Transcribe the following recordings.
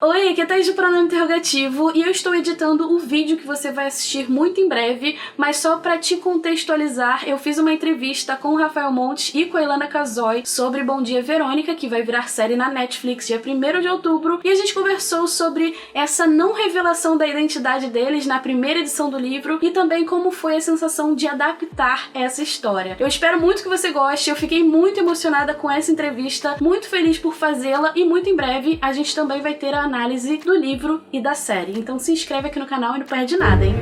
Oi, aqui é a Thaís do Pronome Interrogativo e eu estou editando o vídeo que você vai assistir muito em breve, mas só para te contextualizar, eu fiz uma entrevista com o Rafael Montes e com a Ilana Casoy sobre Bom Dia Verônica, que vai virar série na Netflix dia 1º de outubro, e a gente conversou sobre essa não revelação da identidade deles na primeira edição do livro e também como foi a sensação de adaptar essa história. Eu espero muito que você goste, eu fiquei muito emocionada com essa entrevista, muito feliz por fazê-la e muito em breve a gente também vai ter a análise do livro e da série. Então se inscreve aqui no canal e não perde nada, hein?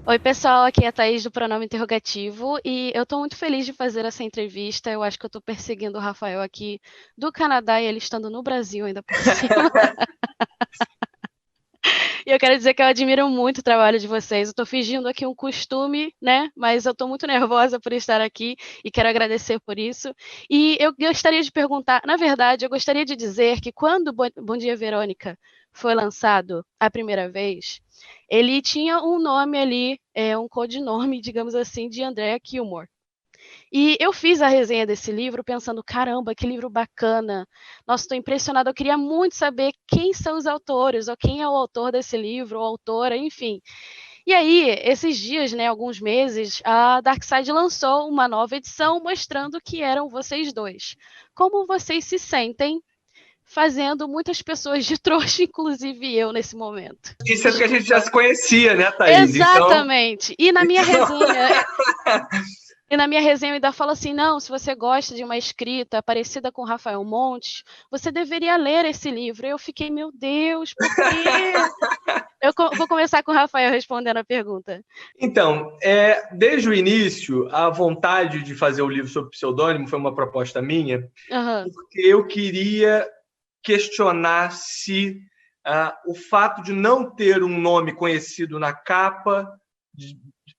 Oi pessoal, aqui é a Thaís do Pronome Interrogativo e eu tô muito feliz de fazer essa entrevista. Eu acho que eu tô perseguindo o Rafael aqui do Canadá e ele estando no Brasil ainda por cima. E eu quero dizer que eu admiro muito o trabalho de vocês. Eu tô fingindo aqui um costume, né? Mas eu tô muito nervosa por estar aqui e quero agradecer por isso. E eu gostaria de perguntar, na verdade, eu gostaria de dizer que quando Bom Dia Verônica foi lançado a primeira vez, ele tinha um nome ali, um codinome, digamos assim, de Andrea Kilmore. E eu fiz a resenha desse livro pensando, caramba, que livro bacana. Nossa, estou impressionada, eu queria muito saber quem são os autores, ou quem é o autor desse livro, ou autora, enfim. E aí, esses dias, né, alguns meses, a Darkside lançou uma nova edição mostrando que eram vocês dois. Como vocês se sentem fazendo muitas pessoas de trouxa, inclusive eu, nesse momento? E sendo que a gente já se conhecia, né, Thaís? Então, Exatamente. E na minha resenha eu ainda falo assim, não, se você gosta de uma escrita parecida com Rafael Montes, você deveria ler esse livro. Eu fiquei, meu Deus, por quê? Vou começar com o Rafael respondendo a pergunta. então, desde o início, a vontade de fazer o livro sobre pseudônimo foi uma proposta minha, Aham. porque eu queria questionar se o fato de não ter um nome conhecido na capa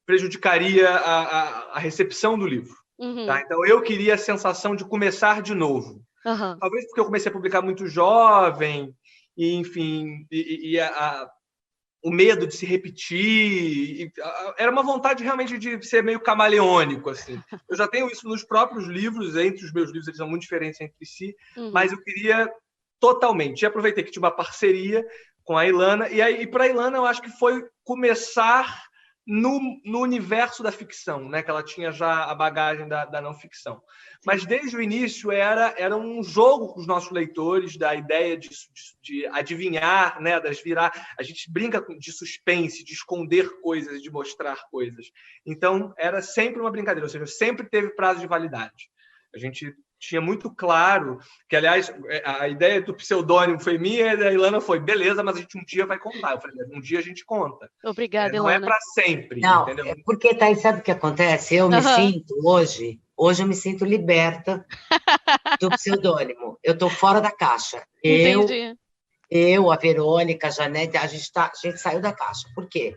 prejudicaria a recepção do livro. Uhum. Tá? Então, eu queria a sensação de começar de novo. Aham. Talvez porque eu comecei a publicar muito jovem, e, enfim, o medo de se repetir. Era uma vontade realmente de ser meio camaleônico. Assim. Eu já tenho isso nos próprios livros, entre os meus livros, eles são muito diferentes entre si, Uhum. mas eu queria totalmente. E aproveitei que tinha uma parceria com a Ilana, e para a Ilana eu acho que foi começar no universo da ficção, né? Que ela tinha já a bagagem da não ficção. Sim. Mas desde o início era um jogo com os nossos leitores, da ideia de adivinhar, né? Das virar. A gente brinca de suspense, de esconder coisas, de mostrar coisas. Então, era sempre uma brincadeira, ou seja, sempre teve prazo de validade. A gente tinha muito claro que, aliás, a ideia do pseudônimo foi minha e da Ilana foi, beleza, mas a gente um dia vai contar. Eu falei, um dia a gente conta. Obrigada, Não é Ilana. para sempre, Não, entendeu? é porque, Thaís, sabe o que acontece? Eu me Aham. sinto hoje eu me sinto liberta do pseudônimo. Eu estou fora da caixa. Entendi. A Verônica, a Janete, a gente saiu da caixa. Por quê?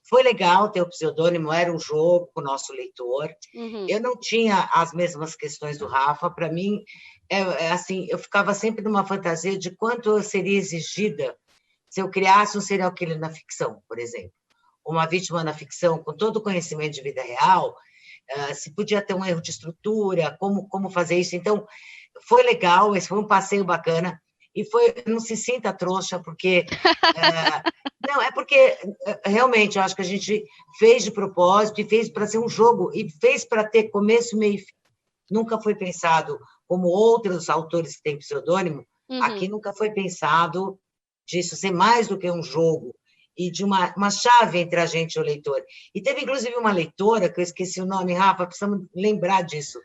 Foi legal ter o pseudônimo, era um jogo com o nosso leitor. Uhum. Eu não tinha as mesmas questões do Rafa. Para mim, assim, eu ficava sempre numa fantasia de quanto eu seria exigida se eu criasse um serial killer na ficção, por exemplo. Uma vítima na ficção com todo o conhecimento de vida real, se podia ter um erro de estrutura, como fazer isso. Então, foi legal, esse foi um passeio bacana, e não se sinta trouxa, porque... não, é porque, realmente, eu acho que a gente fez de propósito, e fez para ser um jogo, e fez para ter começo, meio e fim. Nunca foi pensado, como outros autores que têm pseudônimo, Uhum. aqui nunca foi pensado disso ser mais do que um jogo, e de uma chave entre a gente e o leitor. E teve, inclusive, uma leitora, que eu esqueci o nome, Rafa, precisamos lembrar disso,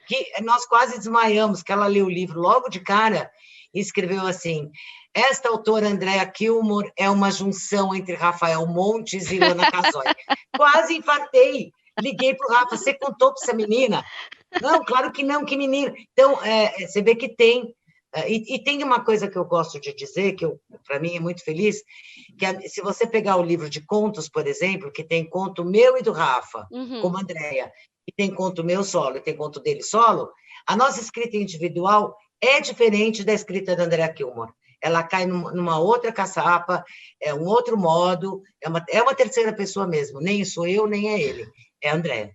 que nós quase desmaiamos, que ela leu o livro logo de cara e escreveu assim: esta autora, Andrea Kilmore, é uma junção entre Rafael Montes e Ilana Casoy. Quase infartei. Liguei para o Rafa, você contou para essa menina? Não, claro que não, que menina. Então, você vê que tem. E tem uma coisa que eu gosto de dizer, que para mim é muito feliz, que se você pegar o livro de contos, por exemplo, que tem conto meu e do Rafa, Uhum. como a Andrea, e tem conto meu solo e tem conto dele solo, a nossa escrita individual é diferente da escrita da Andrea Kilmore. Ela cai numa outra caçapa, é um outro modo, é uma terceira pessoa mesmo, nem sou eu, nem é ele, é a Andrea.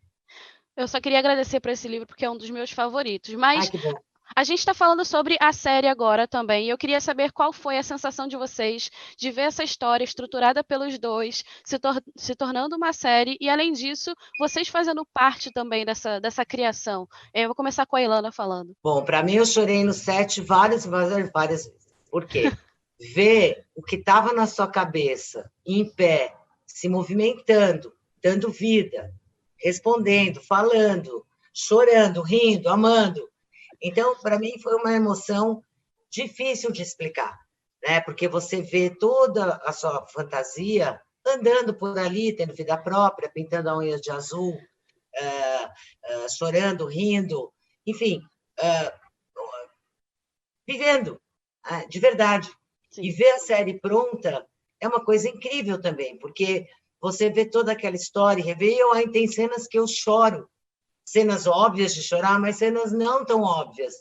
Eu só queria agradecer por esse livro porque é um dos meus favoritos. Ai, Mas que bom. A gente está falando sobre a série agora também, e eu queria saber qual foi a sensação de vocês de ver essa história estruturada pelos dois, se tornando uma série, e além disso, vocês fazendo parte também dessa criação. Eu vou começar com a Ilana falando. Bom, para mim eu chorei no set várias vezes. Por quê? Ver o que estava na sua cabeça, em pé, se movimentando, dando vida, respondendo, falando, chorando, rindo, amando. Então, para mim, foi uma emoção difícil de explicar, né? Porque você vê toda a sua fantasia andando por ali, tendo vida própria, pintando a unha de azul, chorando, rindo, enfim, vivendo, de verdade. Sim. E ver a série pronta é uma coisa incrível também, porque você vê toda aquela história, rever, e tem cenas que eu choro, cenas óbvias de chorar, mas cenas não tão óbvias,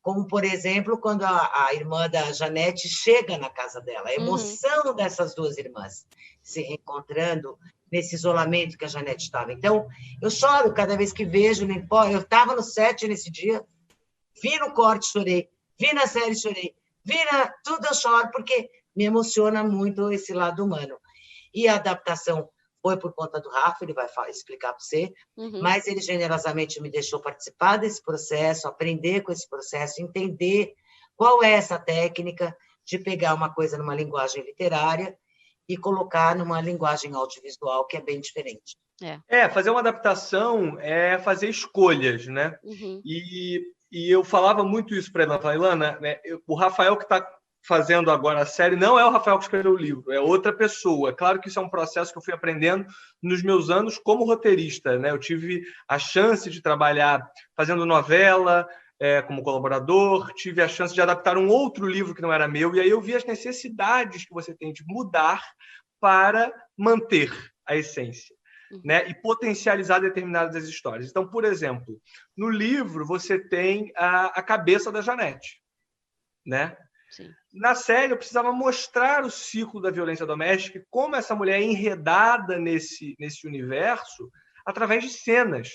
como, por exemplo, quando a irmã da Janete chega na casa dela, a emoção dessas duas irmãs se reencontrando nesse isolamento que a Janete estava. Então, eu choro cada vez que vejo, eu estava no set nesse dia, vi no corte, chorei, vi na série, chorei, tudo eu choro, porque me emociona muito esse lado humano. E a adaptação foi por conta do Rafa, ele vai explicar para você, mas ele generosamente me deixou participar desse processo, aprender com esse processo, entender qual é essa técnica de pegar uma coisa numa linguagem literária e colocar numa linguagem audiovisual, que é bem diferente. Fazer uma adaptação é fazer escolhas, né? E eu falava muito isso para ela, Ilana, né? O Rafael que está fazendo agora a série não é o Rafael que escreveu o livro, é outra pessoa. Claro que isso é um processo que eu fui aprendendo nos meus anos como roteirista, né? Eu tive a chance de trabalhar fazendo novela, como colaborador, tive a chance de adaptar um outro livro que não era meu, e aí eu vi as necessidades que você tem de mudar para manter a essência, né? E potencializar determinadas histórias. Então, por exemplo, no livro você tem a cabeça da Janete, né? Sim. Na série, eu precisava mostrar o ciclo da violência doméstica e como essa mulher é enredada nesse universo através de cenas.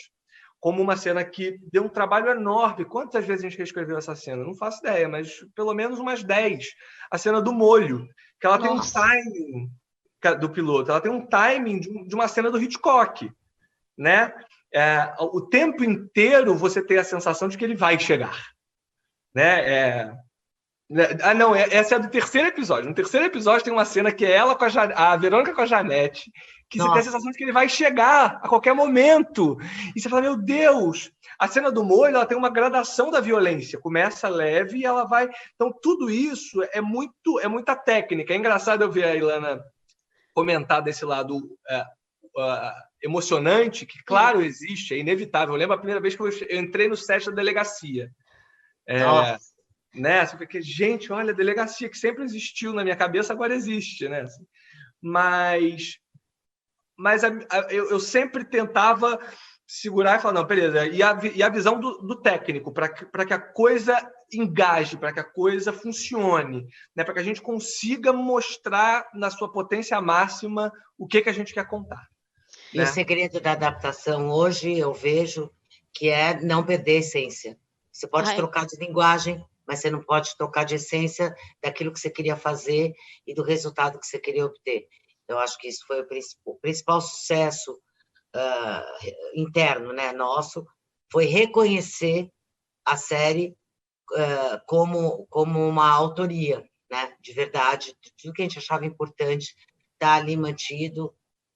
Como uma cena que deu um trabalho enorme. Quantas vezes a gente reescreveu essa cena? Não faço ideia, mas pelo menos umas 10. A cena do molho, que ela tem um timing do piloto, ela tem um timing de uma cena do Hitchcock, né? O tempo inteiro você tem a sensação de que ele vai chegar, né? Não, essa é do terceiro episódio. No terceiro episódio tem uma cena que é ela com a Verônica com a Janete, que você tem a sensação de que ele vai chegar a qualquer momento. E você fala, meu Deus! A cena do molho, ela tem uma gradação da violência. Começa leve e ela vai... Então, tudo isso é muita técnica. É engraçado eu ver a Ilana comentar desse lado emocionante, que, claro, existe, é inevitável. Eu lembro a primeira vez que eu entrei no set da delegacia. Né? Porque, gente, olha, a delegacia que sempre existiu na minha cabeça agora existe, né? Mas eu sempre tentava segurar e falar, não, beleza, e a visão do técnico, para que a coisa engaje, para que a coisa funcione, né? Para que a gente consiga mostrar na sua potência máxima o que a gente quer contar. E o segredo da adaptação hoje, eu vejo, que é não perder a essência. Você pode trocar de linguagem, mas você não pode trocar de essência daquilo que você queria fazer e do resultado que você queria obter. Eu acho que isso foi o principal sucesso interno, né, nosso, foi reconhecer a série como uma autoria, né, de verdade, tudo que a gente achava importante está ali mantido.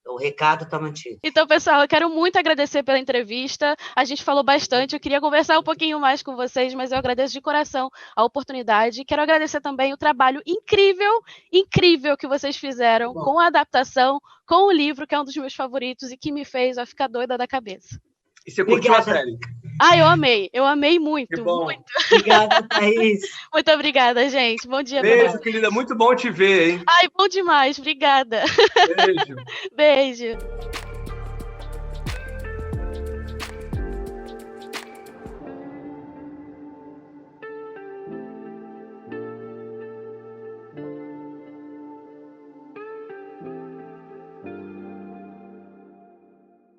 O recado está mantido. Então, pessoal, eu quero muito agradecer pela entrevista. A gente falou bastante, eu queria conversar um pouquinho mais com vocês, mas eu agradeço de coração a oportunidade. Quero agradecer também o trabalho incrível que vocês fizeram com a adaptação, com o livro, que é um dos meus favoritos e que me fez ficar doida da cabeça. E você curtiu a série? Eu amei muito. Que bom. Muito. Obrigada, Thaís. Muito obrigada, gente. Bom dia. Beijo, querida. Muito bom te ver, hein? Bom demais. Obrigada. Beijo. Beijo.